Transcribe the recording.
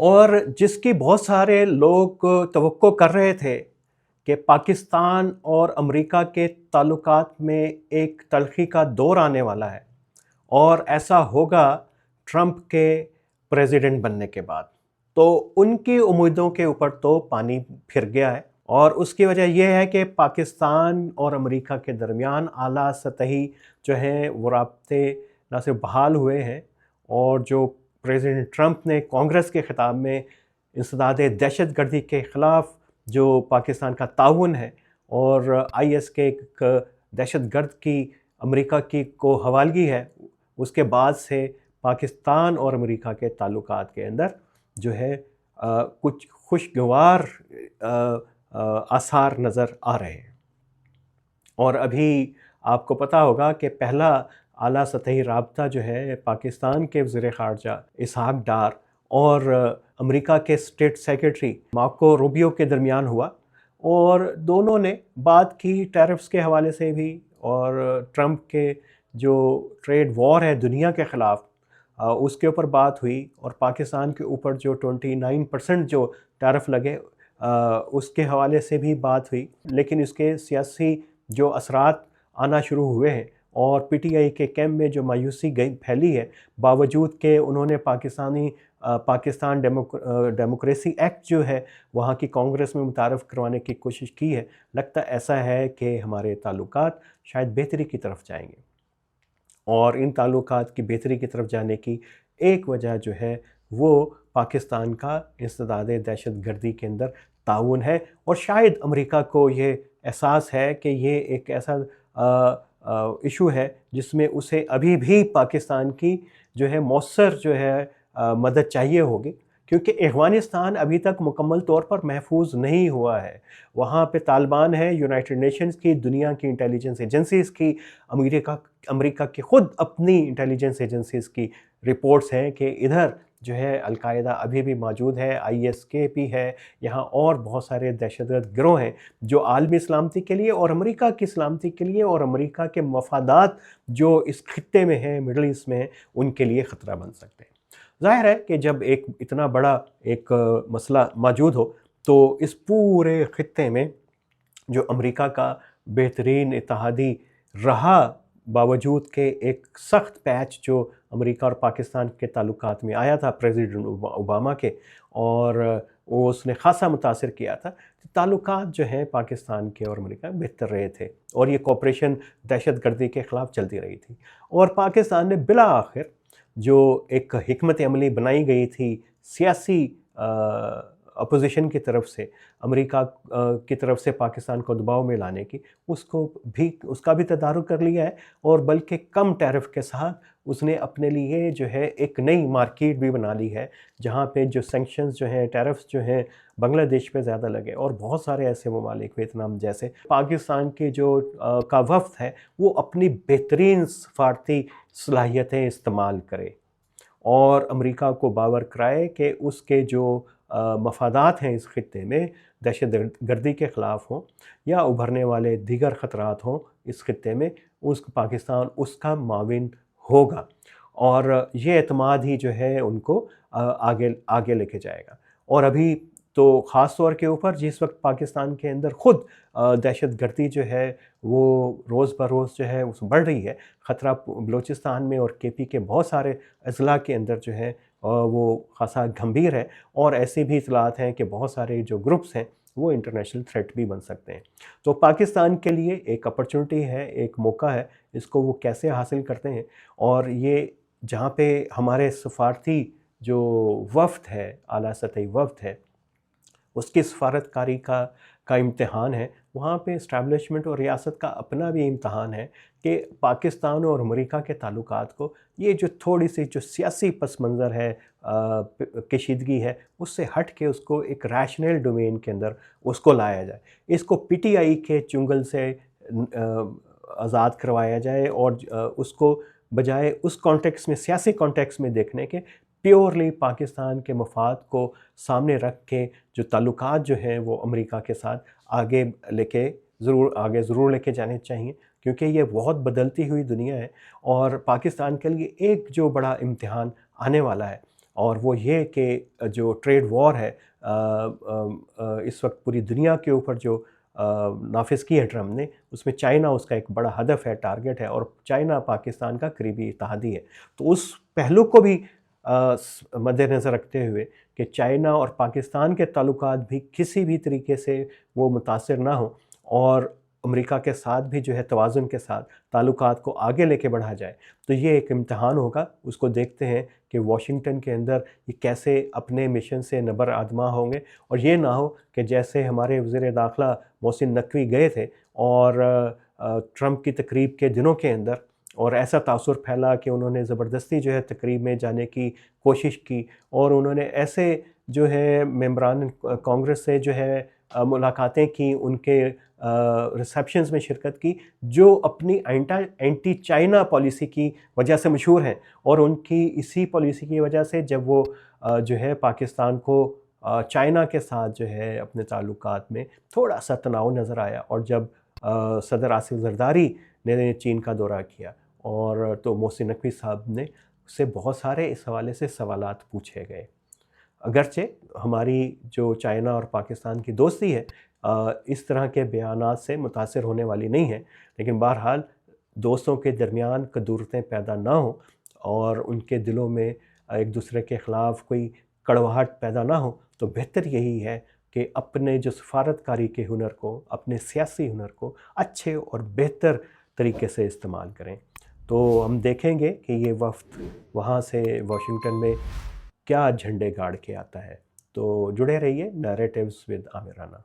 اور جس کی بہت سارے لوگ توقع کر رہے تھے کہ پاکستان اور امریکہ کے تعلقات میں ایک تلخی کا دور آنے والا ہے، اور ایسا ہوگا ٹرمپ کے پریزیڈنٹ بننے کے بعد، تو ان کی امیدوں کے اوپر تو پانی پھر گیا ہے۔ اور اس کی وجہ یہ ہے کہ پاکستان اور امریکہ کے درمیان اعلیٰ سطحی جو ہیں وہ رابطے نہ صرف بحال ہوئے ہیں، اور جو پریزیڈنٹ ٹرمپ نے کانگریس کے خطاب میں انسداد دہشت گردی کے خلاف جو پاکستان کا تعاون ہے اور آئی ایس کے ایک دہشت گرد کی امریکہ کی کو حوالگی ہے، اس کے بعد سے پاکستان اور امریکہ کے تعلقات کے اندر جو ہے کچھ خوشگوار آثار نظر آ رہے ہیں۔ اور ابھی آپ کو پتہ ہوگا کہ پہلا اعلیٰ سطحی رابطہ جو ہے پاکستان کے وزیر خارجہ اسحاق ڈار اور امریکہ کے اسٹیٹ سیکرٹری مارکو روبیو کے درمیان ہوا، اور دونوں نے بات کی ٹیرفز کے حوالے سے بھی، اور ٹرمپ کے جو ٹریڈ وار ہے دنیا کے خلاف اس کے اوپر بات ہوئی، اور پاکستان کے اوپر جو 29% جو ٹیرف لگے اس کے حوالے سے بھی بات ہوئی۔ لیکن اس کے سیاسی جو اثرات آنا شروع ہوئے ہیں، اور پی ٹی آئی کے کیمپ میں جو مایوسی پھیلی ہے، باوجود کہ انہوں نے پاکستان ڈیموکریسی ایکٹ جو ہے وہاں کی کانگریس میں متعارف کروانے کی کوشش کی ہے، لگتا ایسا ہے کہ ہمارے تعلقات شاید بہتری کی طرف جائیں گے۔ اور ان تعلقات کی بہتری کی طرف جانے کی ایک وجہ جو ہے وہ پاکستان کا انسداد دہشت گردی کے اندر تعاون ہے، اور شاید امریکہ کو یہ احساس ہے کہ یہ ایک ایسا ایشو ہے جس میں اسے ابھی بھی پاکستان کی جو ہے مؤثر جو ہے مدد چاہیے ہوگی، کیونکہ افغانستان ابھی تک مکمل طور پر محفوظ نہیں ہوا ہے۔ وہاں پہ طالبان ہے، یونائٹڈ نیشنز کی، دنیا کی انٹیلیجنس ایجنسیز کی، امریکہ کی خود اپنی انٹیلیجنس ایجنسیز کی رپورٹس ہیں کہ ادھر جو ہے القاعدہ ابھی بھی موجود ہے، آئی ایس کے بھی ہے، یہاں اور بہت سارے دہشت گرد گروہ ہیں جو عالمی سلامتی کے لیے اور امریکہ کی سلامتی کے لیے اور امریکہ کے مفادات جو اس خطے میں ہیں، مڈل ایسٹ میں ہیں، ان کے لیے خطرہ بن سکتے ہیں۔ ظاہر ہے کہ جب ایک اتنا بڑا ایک مسئلہ موجود ہو تو اس پورے خطے میں جو امریکہ کا بہترین اتحادی رہا، باوجود کہ ایک سخت پیچ جو امریکہ اور پاکستان کے تعلقات میں آیا تھا پریزیڈنٹ اوباما کے، اور وہ اس نے خاصا متاثر کیا تھا، تعلقات جو ہیں پاکستان کے اور امریکہ بہتر رہے تھے، اور یہ کوپریشن دہشت گردی کے خلاف چلتی رہی تھی۔ اور پاکستان نے بالآخر جو ایک حکمت عملی بنائی گئی تھی سیاسی اپوزیشن کی طرف سے، امریکہ کی طرف سے پاکستان کو دباؤ میں لانے کی، اس کا بھی تدارک کر لیا ہے، اور بلکہ کم ٹیرف کے ساتھ اس نے اپنے لیے جو ہے ایک نئی مارکیٹ بھی بنا لی ہے، جہاں پہ جو سینکشنز جو ہیں، ٹیرفز جو ہیں بنگلہ دیش پہ زیادہ لگے، اور بہت سارے ایسے ممالک ویتنام جیسے۔ پاکستان کی جو کا وفد ہے وہ اپنی بہترین سفارتی صلاحیتیں استعمال کرے، اور امریکہ کو باور کرائے کہ اس کے جو مفادات ہیں اس خطے میں، دہشت گردی کے خلاف ہوں یا ابھرنے والے دیگر خطرات ہوں اس خطے میں، پاکستان اس کا معاون ہوگا، اور یہ اعتماد ہی جو ہے ان کو آگے لے کے جائے گا۔ اور ابھی تو خاص طور کے اوپر جس وقت پاکستان کے اندر خود دہشت گردی جو ہے وہ روز بروز جو ہے اس بڑھ رہی ہے، خطرہ بلوچستان میں اور کے پی کے بہت سارے اضلاع کے اندر جو ہے وہ خاصا گھمبیر ہے، اور ایسی بھی اطلاعات ہیں کہ بہت سارے جو گروپس ہیں وہ انٹرنیشنل تھریٹ بھی بن سکتے ہیں۔ تو پاکستان کے لیے ایک اپرچونٹی ہے، ایک موقع ہے، اس کو وہ کیسے حاصل کرتے ہیں، اور یہ جہاں پہ ہمارے سفارتی جو وفد ہے، اعلیٰ سطحی وفد ہے، اس کی سفارت کاری کا امتحان ہے، وہاں پہ اسٹیبلشمنٹ اور ریاست کا اپنا بھی امتحان ہے کہ پاکستان اور امریکہ کے تعلقات کو یہ جو تھوڑی سی جو سیاسی پس منظر ہے، کشیدگی ہے، اس سے ہٹ کے اس کو ایک ریشنل ڈومین کے اندر اس کو لایا جائے، اس کو پی ٹی آئی کے چنگل سے آزاد کروایا جائے، اور اس کو بجائے اس کانٹیکس میں، سیاسی کانٹیکس میں دیکھنے کے، پیورلی پاکستان کے مفاد کو سامنے رکھ کے جو تعلقات جو ہیں وہ امریکہ کے ساتھ آگے ضرور لے کے جانے چاہیے، کیونکہ یہ بہت بدلتی ہوئی دنیا ہے، اور پاکستان کے لیے ایک جو بڑا امتحان آنے والا ہے، اور وہ یہ کہ جو ٹریڈ وار ہے اس وقت پوری دنیا کے اوپر جو نافذ کی ہے ٹرمپ نے، اس میں چائنا اس کا ایک بڑا ہدف ہے، ٹارگٹ ہے، اور چائنا پاکستان کا قریبی اتحادی ہے۔ تو اس پہلو کو بھی مد نظر رکھتے ہوئے کہ چائنا اور پاکستان کے تعلقات بھی کسی بھی طریقے سے وہ متاثر نہ ہوں، اور امریکہ کے ساتھ بھی جو ہے توازن کے ساتھ تعلقات کو آگے لے کے بڑھا جائے، تو یہ ایک امتحان ہوگا۔ اس کو دیکھتے ہیں کہ واشنگٹن کے اندر یہ کیسے اپنے مشن سے نبر آدما ہوں گے، اور یہ نہ ہو کہ جیسے ہمارے وزیر داخلہ محسن نقوی گئے تھے اور ٹرمپ کی تقریب کے دنوں کے اندر، اور ایسا تاثر پھیلا کہ انہوں نے زبردستی جو ہے تقریب میں جانے کی کوشش کی، اور انہوں نے ایسے جو ہے ممبران کانگریس سے جو ہے ملاقاتیں کی، ان کے ریسیپشنز میں شرکت کی، جو اپنی اینٹی چائنا پالیسی کی وجہ سے مشہور ہیں، اور ان کی اسی پالیسی کی وجہ سے جب وہ جو ہے پاکستان کو چائنا کے ساتھ جو ہے اپنے تعلقات میں تھوڑا سا تناؤ نظر آیا، اور جب صدر آصف زرداری نے چین کا دورہ کیا، اور تو محسن نقوی صاحب نے اس سے بہت سارے اس حوالے سے سوالات پوچھے گئے۔ اگرچہ ہماری جو چائنا اور پاکستان کی دوستی ہے اس طرح کے بیانات سے متاثر ہونے والی نہیں ہے، لیکن بہرحال دوستوں کے درمیان کدورتیں پیدا نہ ہوں، اور ان کے دلوں میں ایک دوسرے کے خلاف کوئی کڑواہٹ پیدا نہ ہو، تو بہتر یہی ہے کہ اپنے جو سفارت کاری کے ہنر کو، اپنے سیاسی ہنر کو اچھے اور بہتر طریقے سے استعمال کریں۔ تو ہم دیکھیں گے کہ یہ وفد وہاں سے واشنگٹن میں کیا جھنڈے گاڑ کے آتا ہے۔ تو جڑے رہیے نیریٹیوز ود عامر رانا۔